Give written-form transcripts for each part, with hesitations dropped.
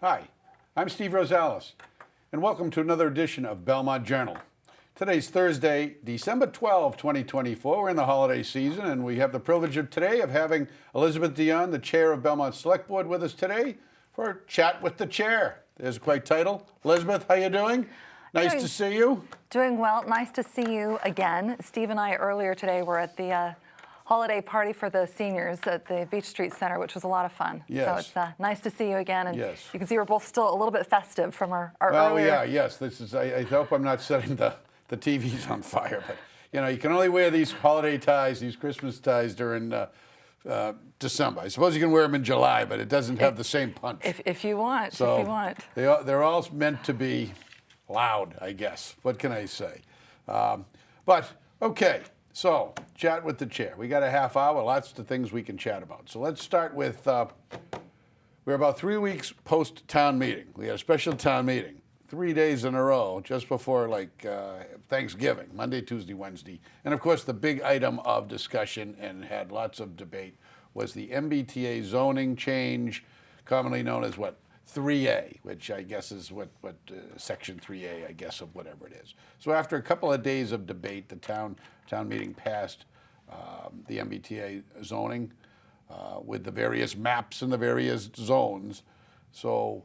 Hi, I'm Steve Rosales, and welcome to another edition of Belmont Journal. Today's Thursday, December 12, 2024. We're in the holiday season, and we have the privilege of today of having Elizabeth Dionne, the chair of Belmont Select Board, with us today for a chat with the chair. There's a great title. Elizabeth, how you doing? Nice to see you. Doing well. Nice to see you again. Steve and I earlier today were at the holiday party for the seniors at the Beach Street Center, which was a lot of fun. Yes. So it's nice to see you again. And yes. You can see we're both still a little bit festive from our well, earlier. Yeah, yes. This is. I hope I'm not setting the TVs on fire, but you can only wear these holiday ties, these Christmas ties during December. I suppose you can wear them in July, but it doesn't have the same punch. If you want. So if you want. They're all meant to be loud, I guess. What can I say? But okay. So, chat with the chair. We got a half hour, lots of things we can chat about. So let's start with, we're about 3 weeks post-town meeting. We had a special town meeting, 3 days in a row, just before Thanksgiving, Monday, Tuesday, Wednesday. And of course, the big item of discussion and had lots of debate was the MBTA zoning change, commonly known as what? 3A, which I guess is what Section 3A, I guess, of whatever it is. So after a couple of days of debate, the town meeting passed the MBTA zoning with the various maps and the various zones. So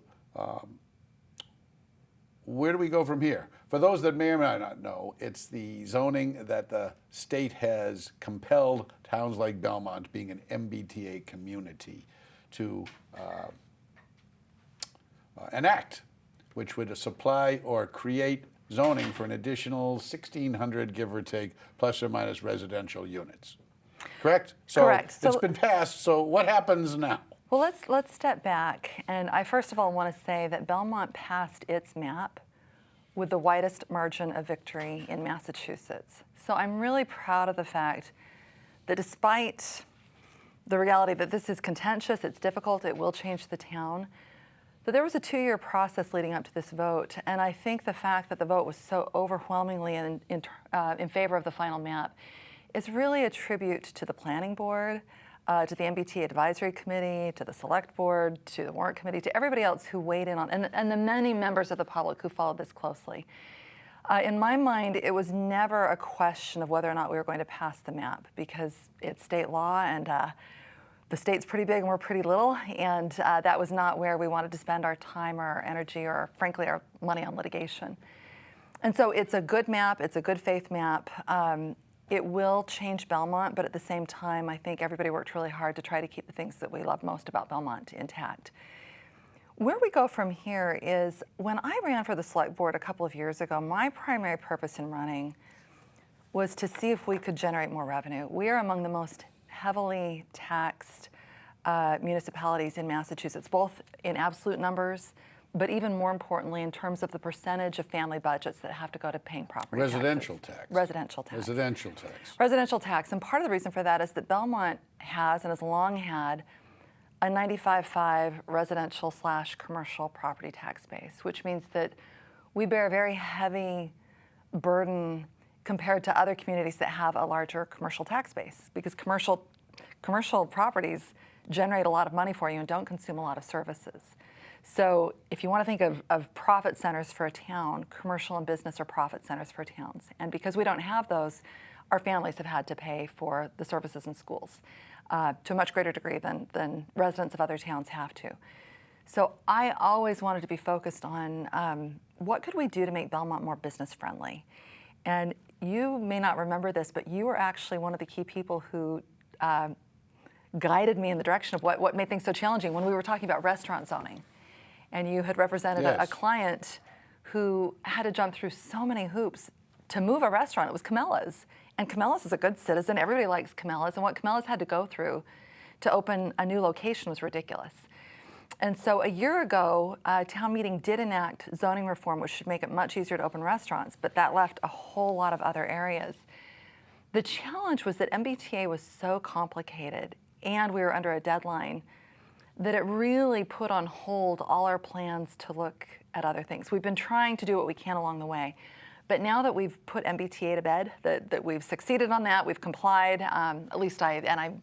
where do we go from here? For those that may or may not know, it's the zoning that the state has compelled towns like Belmont, being an MBTA community, to enact, which would supply or create zoning for an additional 1,600, give or take, plus or minus residential units. Correct? Correct. So it's been passed, so what happens now? Well, let's step back. And I first of all want to say that Belmont passed its map with the widest margin of victory in Massachusetts. So I'm really proud of the fact that despite the reality that this is contentious, it's difficult, it will change the town, that there was a 2-year process leading up to this vote. And I think the fact that the vote was so overwhelmingly in favor of the final map is really a tribute to the planning board, to the MBTA advisory committee, to the select board, to the warrant committee, to everybody else who weighed in on, and the many members of the public who followed this closely. In my mind, it was never a question of whether or not we were going to pass the map, because it's state law, and the state's pretty big and we're pretty little, and that was not where we wanted to spend our time or our energy or, frankly, our money on litigation. And so it's a good map, it's a good faith map. It will change Belmont, but at the same time, I think everybody worked really hard to try to keep the things that we love most about Belmont intact. Where we go from here is, when I ran for the select board a couple of years ago, my primary purpose in running was to see if we could generate more revenue. We are among the most heavily taxed municipalities in Massachusetts, both in absolute numbers, but even more importantly, in terms of the percentage of family budgets that have to go to paying property Residential taxes. tax. Residential tax. Residential tax. Residential tax. And part of the reason for that is that Belmont has and has long had a 95.5 residential/commercial property tax base, which means that we bear a very heavy burden compared to other communities that have a larger commercial tax base, because commercial properties generate a lot of money for you and don't consume a lot of services. So if you want to think of profit centers for a town, commercial and business are profit centers for towns. And because we don't have those, our families have had to pay for the services in schools to a much greater degree than residents of other towns have to. So I always wanted to be focused on what could we do to make Belmont more business friendly. And you may not remember this, but you were actually one of the key people who guided me in the direction of what made things so challenging when we were talking about restaurant zoning. And you had represented Yes. a client who had to jump through so many hoops to move a restaurant. It was Camellas. And Camellas is a good citizen. Everybody likes Camellas. And what Camellas had to go through to open a new location was ridiculous. And so a year ago, town meeting did enact zoning reform, which should make it much easier to open restaurants, but that left a whole lot of other areas. The challenge was that MBTA was so complicated and we were under a deadline that it really put on hold all our plans to look at other things. We've been trying to do what we can along the way, but now that we've put MBTA to bed, that we've succeeded on that, we've complied, at least I'm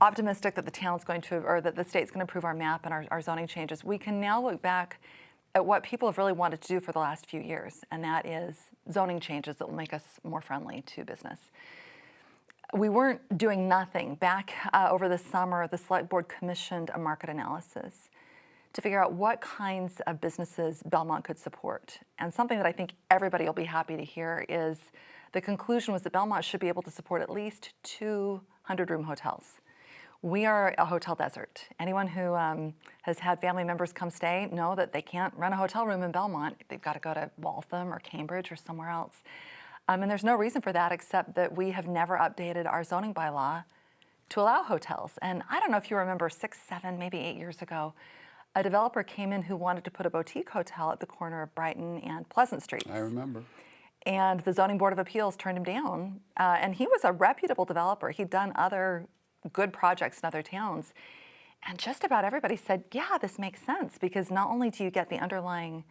optimistic that the town's going to, or that the state's going to approve our map and our zoning changes, we can now look back at what people have really wanted to do for the last few years, and that is zoning changes that will make us more friendly to business. We weren't doing nothing. Back over the summer, the Select Board commissioned a market analysis to figure out what kinds of businesses Belmont could support. And something that I think everybody will be happy to hear is the conclusion was that Belmont should be able to support at least 2 100-room hotels. We are a hotel desert. Anyone who has had family members come stay know that they can't rent a hotel room in Belmont. They've got to go to Waltham or Cambridge or somewhere else. And there's no reason for that except that we have never updated our zoning bylaw to allow hotels. And I don't know if you remember 6, 7, maybe 8 years ago, a developer came in who wanted to put a boutique hotel at the corner of Brighton and Pleasant Streets. I remember. And the Zoning Board of Appeals turned him down. And he was a reputable developer. He'd done other good projects in other towns. And just about everybody said, yeah, this makes sense, because not only do you get the underlying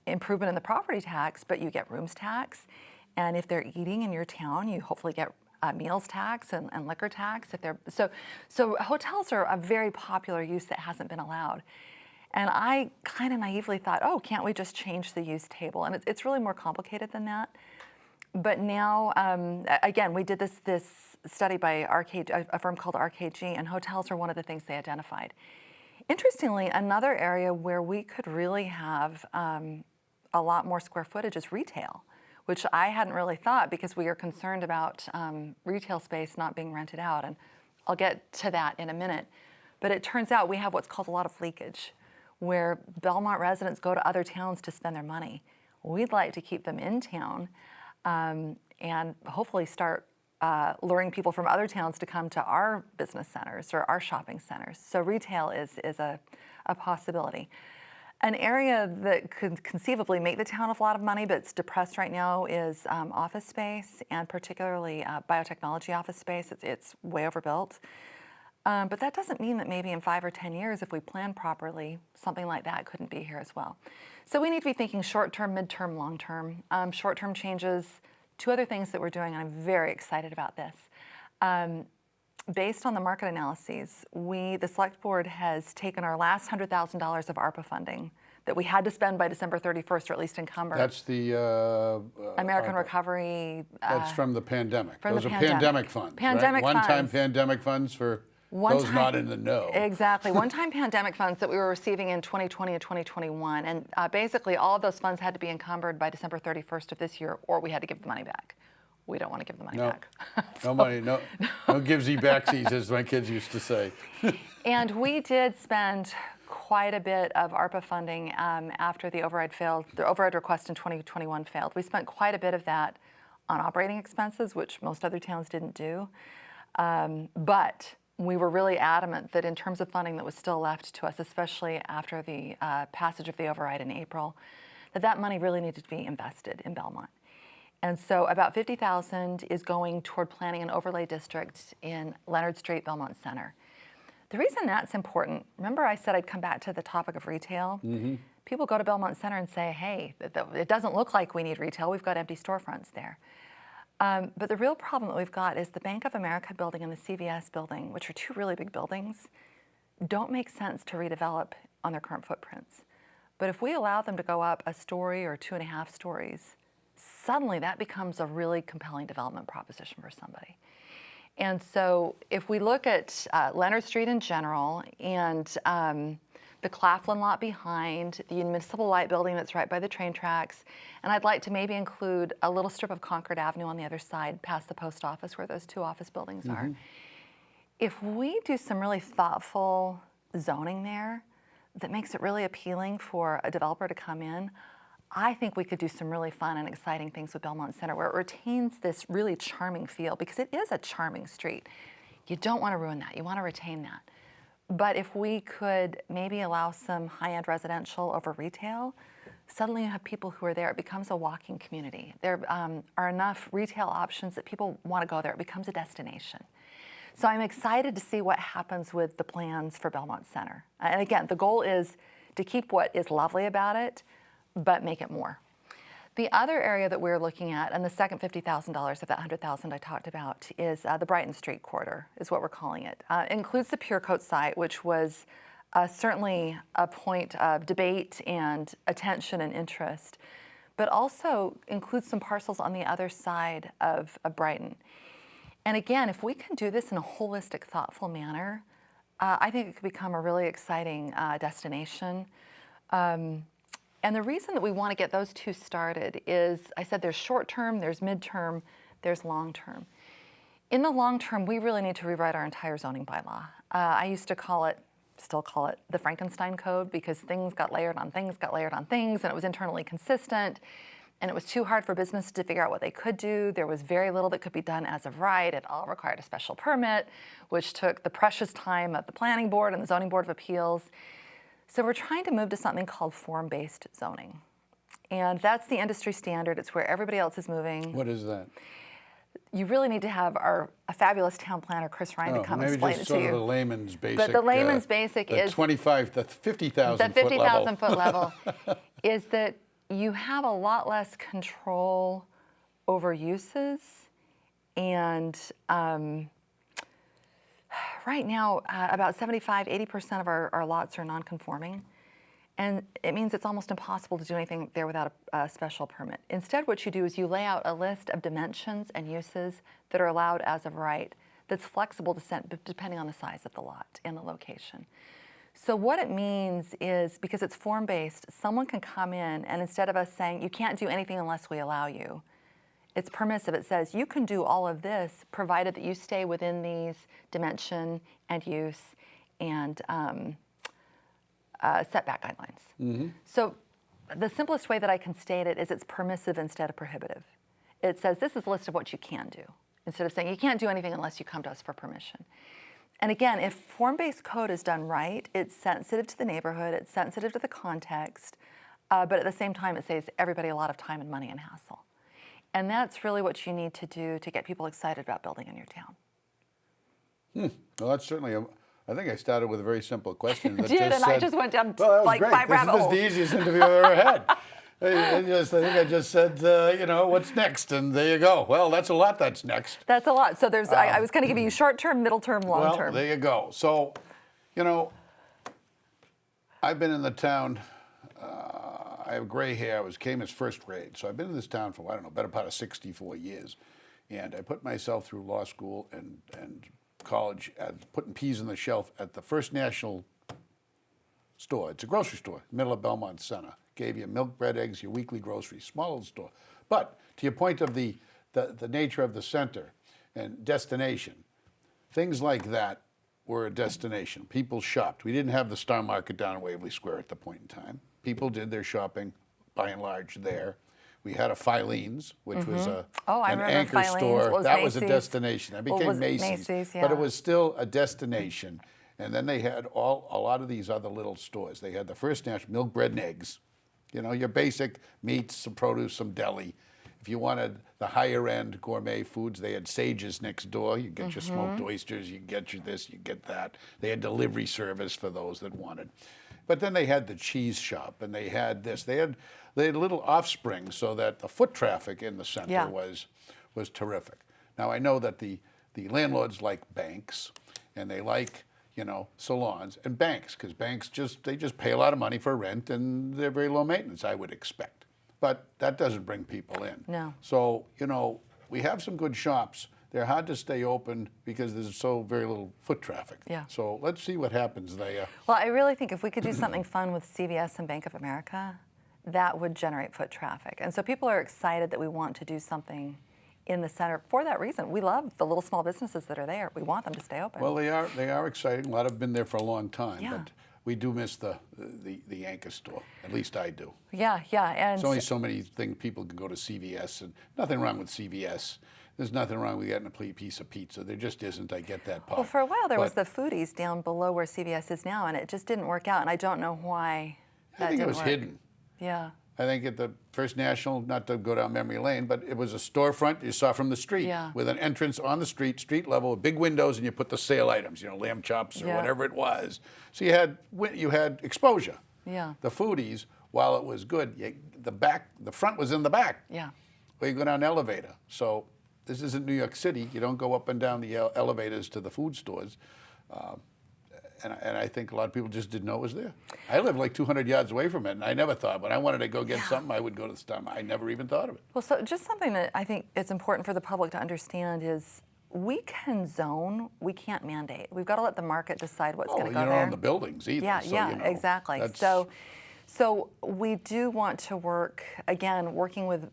improvement in the property tax, but you get rooms tax. And if they're eating in your town, you hopefully get meals tax and liquor tax. If they're so hotels are a very popular use that hasn't been allowed. And I kind of naively thought, oh, can't we just change the use table? And it's really more complicated than that. But now, again, we did this study by a firm called RKG, and hotels are one of the things they identified. Interestingly, another area where we could really have a lot more square footage is retail, which I hadn't really thought, because we are concerned about retail space not being rented out. And I'll get to that in a minute. But it turns out we have what's called a lot of leakage, where Belmont residents go to other towns to spend their money. We'd like to keep them in town and hopefully start luring people from other towns to come to our business centers or our shopping centers. So retail is a possibility. An area that could conceivably make the town a lot of money, but it's depressed right now, is office space, and particularly biotechnology office space. It's way overbuilt. But that doesn't mean that maybe in 5 or 10 years, if we plan properly, something like that couldn't be here as well. So we need to be thinking short-term, mid-term, long-term. Short-term changes, 2 other things that we're doing, and I'm very excited about this. Based on the market analyses, the Select Board has taken our last $100,000 of ARPA funding that we had to spend by December 31st, or at least encumber. That's the American ARPA. Recovery. That's from the pandemic. From Those the are pandemic funds, Pandemic right? One-time funds. pandemic funds for those not in the know. Exactly. One-time pandemic funds that we were receiving in 2020 and 2021. And basically, all of those funds had to be encumbered by December 31st of this year, or we had to give the money back. We don't want to give the money back. No money, no givesy backsies, as my kids used to say. And we did spend quite a bit of ARPA funding after the override failed. The override request in 2021 failed. We spent quite a bit of that on operating expenses, which most other towns didn't do. But we were really adamant that in terms of funding that was still left to us, especially after the passage of the override in April, that money really needed to be invested in Belmont. And so about $50,000 is going toward planning an overlay district in Leonard Street, Belmont Center. The reason that's important, remember I said I'd come back to the topic of retail? Mm-hmm. People go to Belmont Center and say, hey, it doesn't look like we need retail. We've got empty storefronts there. But the real problem that we've got is the Bank of America building and the CVS building, which are 2 really big buildings, don't make sense to redevelop on their current footprints. But if we allow them to go up a story or 2.5 stories, suddenly that becomes a really compelling development proposition for somebody. And so if we look at Leonard Street in general, and the Claflin lot behind, the municipal light building that's right by the train tracks, and I'd like to maybe include a little strip of Concord Avenue on the other side past the post office where those 2 office buildings are. If we do some really thoughtful zoning there that makes it really appealing for a developer to come in, I think we could do some really fun and exciting things with Belmont Center, where it retains this really charming feel, because it is a charming street. You don't want to ruin that. You want to retain that. But if we could maybe allow some high-end residential over retail, suddenly you have people who are there. It becomes a walking community. There are enough retail options that people want to go there. It becomes a destination. So I'm excited to see what happens with the plans for Belmont Center. And again, the goal is to keep what is lovely about it, but make it more. The other area that we're looking at, and the second $50,000 of that $100,000 I talked about, is the Brighton Street corridor, is what we're calling it. It includes the Pure Coat site, which was certainly a point of debate and attention and interest, but also includes some parcels on the other side of Brighton. And again, if we can do this in a holistic, thoughtful manner, I think it could become a really exciting destination. And the reason that we want to get those two started is, I said there's short term, there's midterm, there's long term. In the long term, we really need to rewrite our entire zoning bylaw. I used to call it, still call it, the Frankenstein Code, because things got layered on things, and it was internally consistent, and it was too hard for businesses to figure out what they could do. There was very little that could be done as of right. It all required a special permit, which took the precious time of the Planning Board and the Zoning Board of Appeals. So we're trying to move to something called form-based zoning. And that's the industry standard. It's where everybody else is moving. What is that? You really need to have a fabulous town planner, Chris Ryan, to come maybe explain just it to sort you. of the layman's basic. But the layman's basic the is 50,000 the foot level. 50,000 foot level is that you have a lot less control over uses, and right now about 75–80% of our lots are non-conforming, and it means it's almost impossible to do anything there without a special permit. Instead, what you do is you lay out a list of dimensions and uses that are allowed as of right, that's flexible depending on the size of the lot and the location. So what it means is, because it's form-based, someone can come in and instead of us saying, you can't do anything unless we allow you, it's permissive. It says, you can do all of this provided that you stay within these dimension and use and setback guidelines. Mm-hmm. So the simplest way that I can state it is it's permissive instead of prohibitive. It says, this is a list of what you can do, instead of saying, you can't do anything unless you come to us for permission. And again, if form-based code is done right, it's sensitive to the neighborhood, it's sensitive to the context, but at the same time, it saves everybody a lot of time and money and hassle. And that's really what you need to do to get people excited about building in your town. Well, that's certainly I think I started with a very simple question. That I just went down well, like great. 5 rabbit holes. This is the easiest interview I've ever had. I think I just said, what's next? And there you go. Well, that's a lot that's next. That's a lot. So there's, I was kind of giving you short term, middle term, long term. Well, there you go. So, I've been in the town. I have gray hair. I came as first grade. So I've been in this town for, better part of 64 years. And I put myself through law school and college at putting peas on the shelf at the First National store. It's a grocery store, middle of Belmont Center. Gave you milk, bread, eggs, your weekly groceries, small little store. But to your point of the nature of the center and destination, things like that were a destination. People shopped. We didn't have the Star Market down in Waverly Square at the point in time. People did their shopping, by and large, there. We had a Filene's, which was an anchor Filene's. store. That was a Macy's. destination. That became Macy's. Yeah. But it was still a destination. And then they had a lot of these other little stores. They had the First National milk, bread, and eggs. Your basic meats, some produce, some deli. If you wanted the higher end gourmet foods, they had Sage's next door. You get your smoked oysters, you get your this, you get that. They had delivery service for those that wanted. But then they had the cheese shop, and they had this. They had little offspring, so that the foot traffic in the center was terrific. Now I know that the landlords like banks, and they like salons and banks, because banks just pay a lot of money for rent, and they're very low maintenance, I would expect. But that doesn't bring people in. No. So, we have some good shops. They're hard to stay open because there's so very little foot traffic. Yeah. So let's see what happens there. Well, I really think if we could do something fun with CVS and Bank of America, that would generate foot traffic. And so people are excited that we want to do something in the center for that reason. We love the little small businesses that are there. We want them to stay open. Well, they are exciting. A lot have been there for a long time. Yeah. But we do miss the anchor store. At least I do. Yeah. And There's only so many things people can go to CVS, and nothing wrong with CVS. There's nothing wrong with getting a piece of pizza. There just isn't. I get that part. Well, for a while there was the Foodies down below where CVS is now, and it just didn't work out. And I don't know why that I think it didn't was work. hidden. Yeah. I think at the First National, not to go down memory lane, but it was a storefront you saw from the street with an entrance on the street level, with big windows, and you put the sale items, lamb chops or whatever it was. So you had exposure. Yeah. The Foodies while it was good, the front was in the back. Yeah. Where you go down the elevator. So this isn't New York City. You don't go up and down the elevators to the food stores. And I think a lot of people just didn't know it was there. I live like 200 yards away from it, and I never thought when I wanted to go get something, I would go to the store. I never even thought of it. Well, so just something that I think it's important for the public to understand is we can zone, we can't mandate. We've got to let the market decide what's going to go there. You don't own the buildings either. Yeah, so, yeah, exactly. So we do want to work, again, working with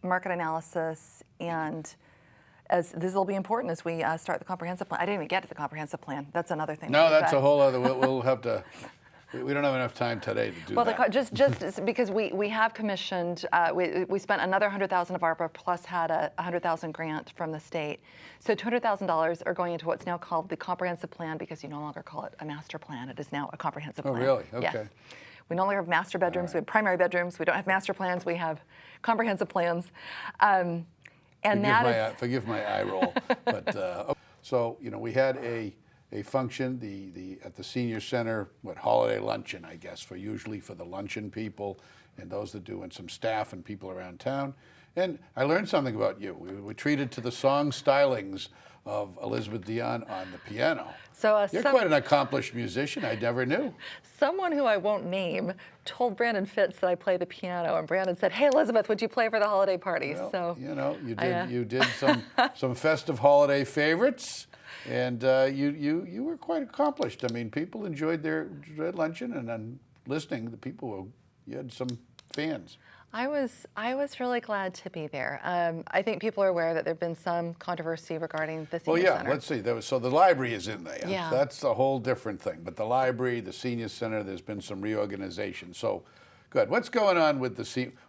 market analysis, and as this will be important as we start the comprehensive plan. I didn't even get to the comprehensive plan. That's another thing. No, that's a whole other, we'll have to, we don't have enough time today to do that. Well, just because we have commissioned, we spent another $100,000 of ARPA plus had a $100,000 grant from the state. So $200,000 are going into what's now called the comprehensive plan, because you no longer call it a master plan. It is now a comprehensive plan. Oh, really? Okay. Yes. We no longer have master bedrooms. We have primary bedrooms. We don't have master plans. We have comprehensive plans. And forgive my eye roll, but so we had a function at the senior center, holiday luncheon, I guess, usually for the luncheon people and those that do, and some staff and people around town. And I learned something about you. We were treated to the song stylings of Elizabeth Dionne on the piano. So you're quite an accomplished musician. I never knew. Someone who I won't name told Brandon Fitz that I play the piano, and Brandon said, "Hey, Elizabeth, would you play for the holiday party?" Well, so you did some festive holiday favorites, and you were quite accomplished. I mean, people enjoyed their luncheon, and then listening, you had some fans. I was really glad to be there. I think people are aware that there have been some controversy regarding the senior center. Let's see. So the library is in there. Yeah. That's a whole different thing. But the library, the senior center, there's been some reorganization. So, good. What's going on with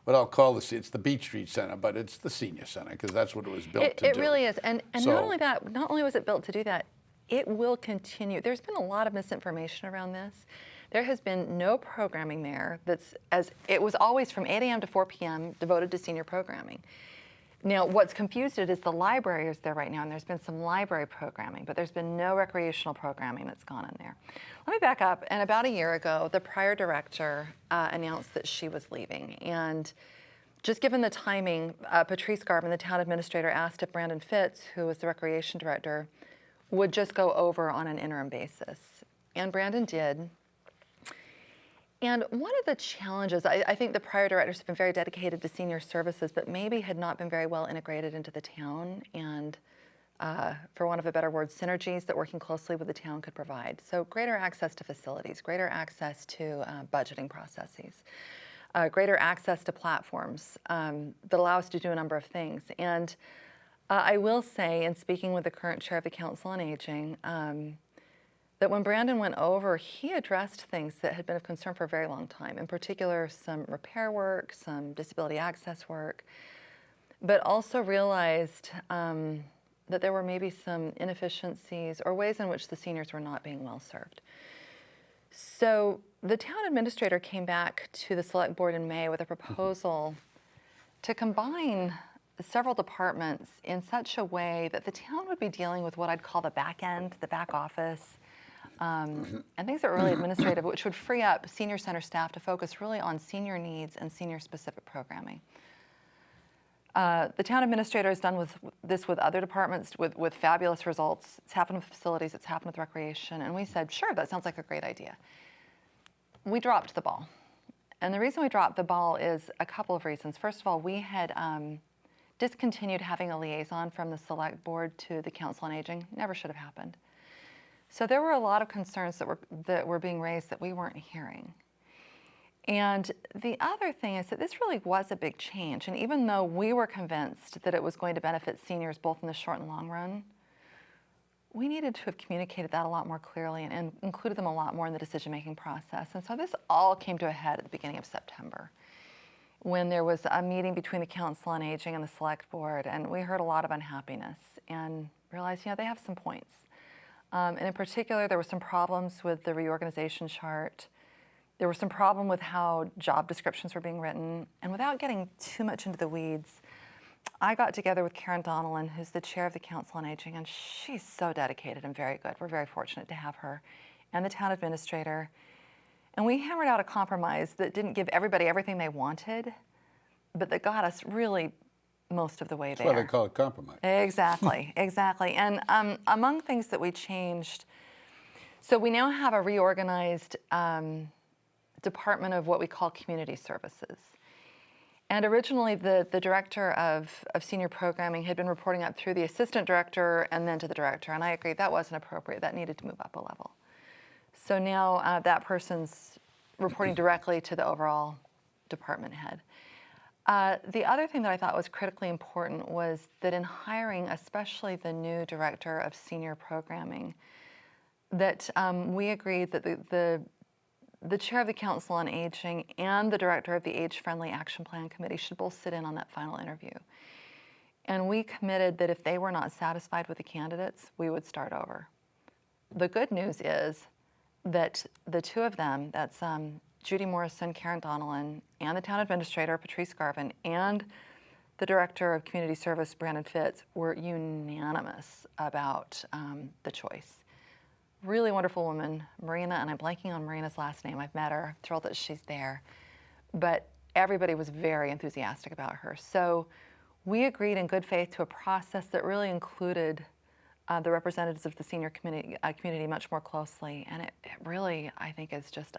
what I'll call it's the Beach Street Center, but it's the senior center because that's what it was built to do. It really is. And not only that, not only was it built to do that, it will continue. There's been a lot of misinformation around this. There has been no programming there it was always from 8 a.m. to 4 p.m. devoted to senior programming. Now, what's confused it is the library is there right now, and there's been some library programming, but there's been no recreational programming that's gone in there. Let me back up. And about a year ago, the prior director announced that she was leaving. And just given the timing, Patrice Garvin, the town administrator, asked if Brandon Fitz, who was the recreation director, would just go over on an interim basis. And Brandon did. And one of the challenges, I think the prior directors have been very dedicated to senior services, but maybe had not been very well integrated into the town and, for want of a better word, synergies that working closely with the town could provide. So greater access to facilities, greater access to budgeting processes, greater access to platforms that allow us to do a number of things. And I will say, in speaking with the current chair of the Council on Aging, that when Brandon went over, he addressed things that had been of concern for a very long time, in particular some repair work, some disability access work, but also realized that there were maybe some inefficiencies or ways in which the seniors were not being well served. So the town administrator came back to the select board in May with a proposal to combine several departments in such a way that the town would be dealing with what I'd call the back end, the back office, and things that are really administrative, which would free up senior center staff to focus really on senior needs and senior specific programming. The town administrator has done this with other departments with fabulous results. It's happened with facilities, it's happened with recreation, and we said, sure, that sounds like a great idea. We dropped the ball. And the reason we dropped the ball is a couple of reasons. First of all, we had discontinued having a liaison from the select board to the Council on Aging. Never should have happened. So there were a lot of concerns that were being raised that we weren't hearing. And the other thing is that this really was a big change. And even though we were convinced that it was going to benefit seniors both in the short and long run, we needed to have communicated that a lot more clearly and included them a lot more in the decision-making process. And so this all came to a head at the beginning of September, when there was a meeting between the Council on Aging and the Select Board, and we heard a lot of unhappiness and realized, they have some points. And in particular, there were some problems with the reorganization chart. There was some problem with how job descriptions were being written. And without getting too much into the weeds, I got together with Karen Donnellan, who's the chair of the Council on Aging, and she's so dedicated and very good. We're very fortunate to have her, and the town administrator. And we hammered out a compromise that didn't give everybody everything they wanted, but that got us really most of the way there. That's why they call it compromise. Exactly, exactly. And among things that we changed, so we now have a reorganized department of what we call community services. And originally, the director of senior programming had been reporting up through the assistant director and then to the director. And I agreed that wasn't appropriate. That needed to move up a level. So now that person's reporting directly to the overall department head. The other thing that I thought was critically important was that in hiring, especially the new director of senior programming, that we agreed that the chair of the Council on Aging and the director of the Age-Friendly Action Plan Committee should both sit in on that final interview. And we committed that if they were not satisfied with the candidates, we would start over. The good news is that the two of them, that's Judy Morrison, Karen Donnellan, and the town administrator, Patrice Garvin, and the director of community service, Brandon Fitz, were unanimous about the choice. Really wonderful woman, Marina, and I'm blanking on Marina's last name. I've met her, thrilled that she's there. But everybody was very enthusiastic about her. So we agreed in good faith to a process that really included the representatives of the senior community much more closely. And it really, I think, is just,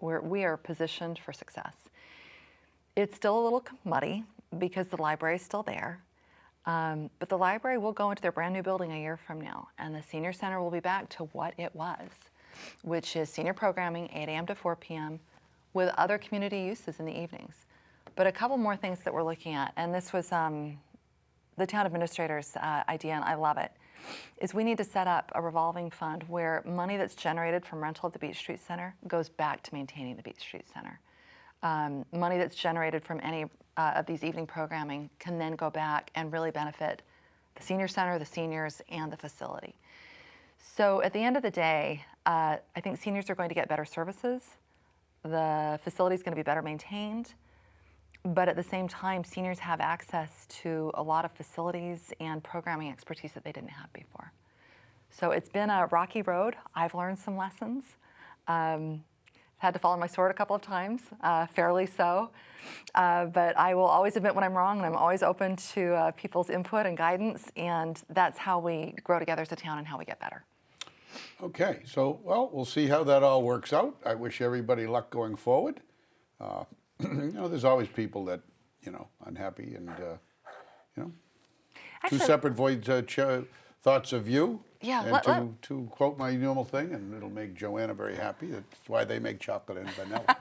we are positioned for success. It's still a little muddy because the library is still there. But the library will go into their brand new building a year from now, and the senior center will be back to what it was, which is senior programming, 8 a.m. to 4 p.m., with other community uses in the evenings. But a couple more things that we're looking at, and this was the town administrator's idea, and I love it, is we need to set up a revolving fund where money that's generated from rental of the Beach Street Center goes back to maintaining the Beach Street Center. Money that's generated from any of these evening programming can then go back and really benefit the senior center, the seniors, and the facility. So at the end of the day, I think seniors are going to get better services. The facility is going to be better maintained. But at the same time, seniors have access to a lot of facilities and programming expertise that they didn't have before. So it's been a rocky road. I've learned some lessons. Had to fall on my sword a couple of times, fairly so. But I will always admit when I'm wrong, and I'm always open to people's input and guidance, and that's how we grow together as a town and how we get better. Okay, so, well, we'll see how that all works out. I wish everybody luck going forward. There's always people that, unhappy and, Actually, two separate thoughts of you. Yeah, and to quote my normal thing, and it'll make Joanna very happy. That's why they make chocolate and vanilla.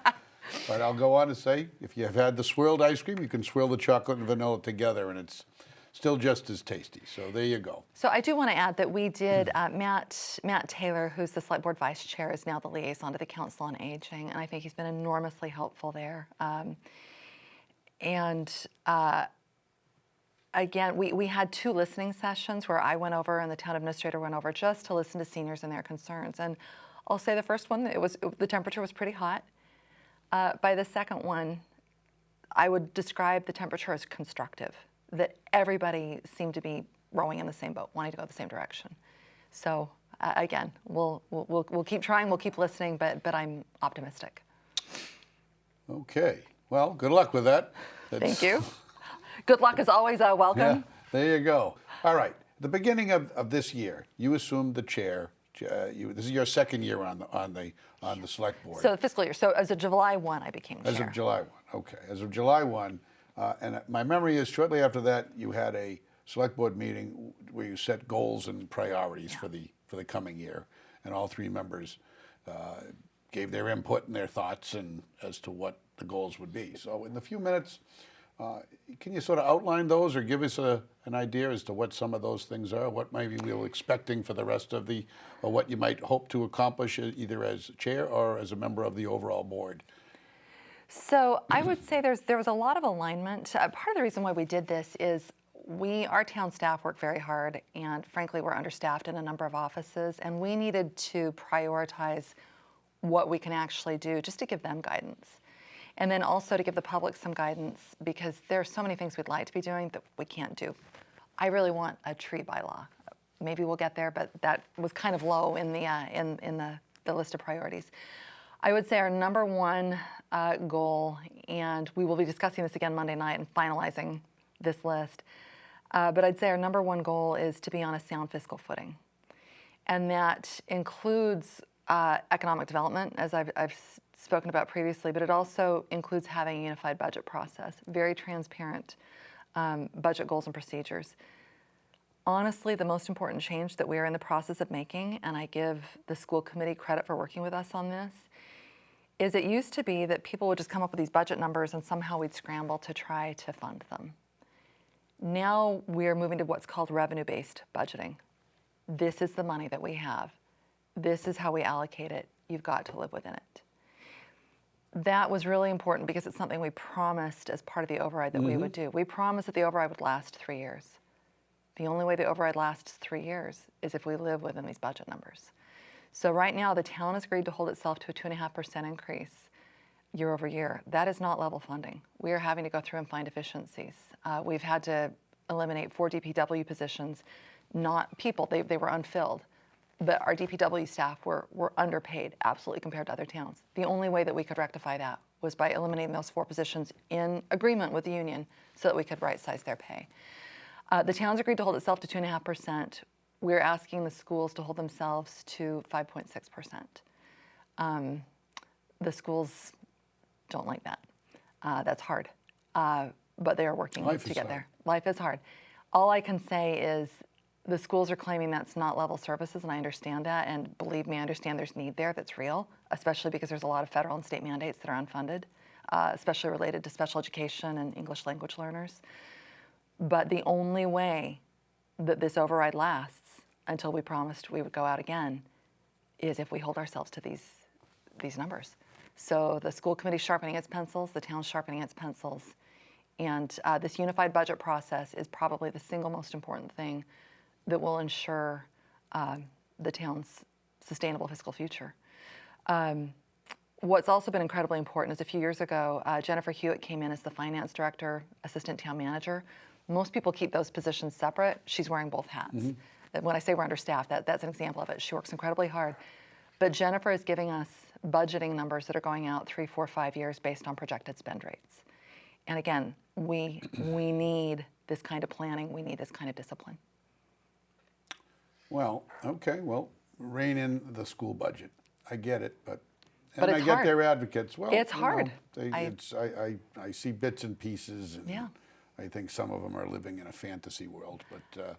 But I'll go on to say, if you have had the swirled ice cream, you can swirl the chocolate and vanilla together, and it's still just as tasty. So there you go. So I do want to add that we did, Matt Taylor, who's the Select Board Vice Chair, is now the liaison to the Council on Aging, and I think he's been enormously helpful there. Again, we had 2 listening sessions where I went over and the town administrator went over just to listen to seniors and their concerns. And I'll say the first one, the temperature was pretty hot. By the second one, I would describe the temperature as constructive, that everybody seemed to be rowing in the same boat, wanting to go the same direction. So again, we'll keep trying, we'll keep listening, but I'm optimistic. Okay. Well, good luck with that. Thank you. Good luck is always welcome. Yeah, there you go. All right. The beginning of this year, you assumed the chair. This is your second year on the select board. So the fiscal year. So as of July 1, I became chair. As of July 1. Okay. As of July 1, and my memory is shortly after that you had a select board meeting where you set goals and priorities for the coming year, and all 3 members gave their input and their thoughts and as to what the goals would be. So in the few minutes, can you sort of outline those or give us an idea as to what some of those things are, what maybe we were expecting for the rest of or what you might hope to accomplish either as chair or as a member of the overall board? So I would say there was a lot of alignment. Part of the reason why we did this is our town staff work very hard, and frankly, we're understaffed in a number of offices, and we needed to prioritize what we can actually do just to give them guidance. And then also to give the public some guidance, because there are so many things we'd like to be doing that we can't do. I really want a tree bylaw. Maybe we'll get there, but that was kind of low in the list of priorities. I would say our number one goal, and we will be discussing this again Monday night and finalizing this list, but I'd say our number one goal is to be on a sound fiscal footing. And that includes economic development, as I've spoken about previously, but it also includes having a unified budget process, very transparent budget goals and procedures. Honestly, the most important change that we are in the process of making, and I give the school committee credit for working with us on this, is it used to be that people would just come up with these budget numbers and somehow we'd scramble to try to fund them. Now we're moving to what's called revenue-based budgeting. This is the money that we have. This is how we allocate it. You've got to live within it. That was really important because it's something we promised as part of the override that we would do. We promised that the override would last 3 years. The only way the override lasts 3 years is if we live within these budget numbers. So right now, the town has agreed to hold itself to a 2.5% increase year over year. That is not level funding. We are having to go through and find efficiencies. We've had to eliminate 4 DPW positions, not people, they were unfilled. But our DPW staff were underpaid, absolutely, compared to other towns. The only way that we could rectify that was by eliminating those 4 positions in agreement with the union so that we could right-size their pay. The town's agreed to hold itself to 2.5%. We're asking the schools to hold themselves to 5.6%. The schools don't like that. That's hard, but they are working to get there. Life is hard. All I can say is the schools are claiming that's not level services, and I understand that, and believe me, I understand there's need there that's real, especially because there's a lot of federal and state mandates that are unfunded, especially related to special education and English language learners. But the only way that this override lasts until we promised we would go out again is if we hold ourselves to these numbers. So the school committee's sharpening its pencils, the town's sharpening its pencils, and this unified budget process is probably the single most important thing that will ensure the town's sustainable fiscal future. What's also been incredibly important is a few years ago, Jennifer Hewitt came in as the finance director, assistant town manager. Most people keep those positions separate. She's wearing both hats. When I say we're understaffed, that's an example of it. She works incredibly hard. But Jennifer is giving us budgeting numbers that are going out 3, 4, 5 years based on projected spend rates. And again, we need this kind of planning. We need this kind of discipline. Well, okay, well, rein in the school budget. I get it, but it's I get hard. their advocates. Well, It's hard. I see bits and pieces, and I think some of them are living in a fantasy world. But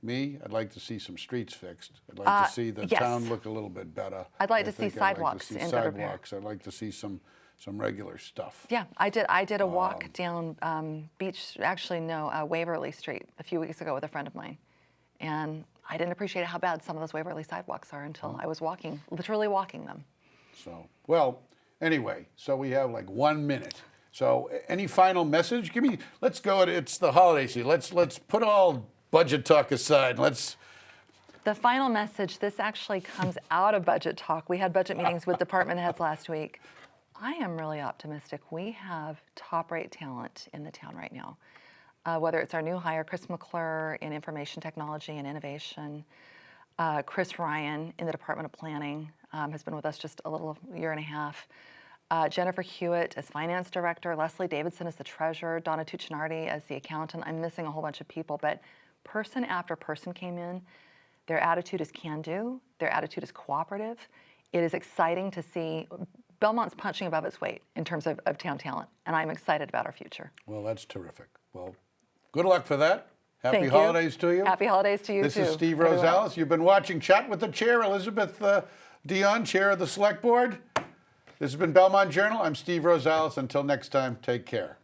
me, I'd like to see some streets fixed. I'd like to see the town look a little bit better. I'd like to see sidewalks in better repair. I'd like to see some regular stuff. Yeah, I did a walk down Waverly Street a few weeks ago with a friend of mine, and I didn't appreciate how bad some of those Waverly sidewalks are until I was literally walking them. So, well, anyway, so we have like 1 minute. So, any final message? Let's go. It's the holiday season. Let's put all budget talk aside. The final message. This actually comes out of budget talk. We had budget meetings with department heads last week. I am really optimistic. We have top-rate talent in the town right now. Whether it's our new hire, Chris McClure in information technology and innovation, Chris Ryan in the Department of Planning has been with us just a little year and a half. Jennifer Hewitt as finance director, Leslie Davidson as the treasurer, Donna Tuccinardi as the accountant. I'm missing a whole bunch of people, but person after person came in. Their attitude is can-do. Their attitude is cooperative. It is exciting to see. Belmont's punching above its weight in terms of town talent, and I'm excited about our future. Well, that's terrific. Well, good luck for that. Happy Thank you. holidays to you. Happy holidays to you, too. This is Steve Rosales. You've been watching Chat with the Chair, Elizabeth Dionne, Chair of the Select Board. This has been Belmont Journal. I'm Steve Rosales. Until next time, take care.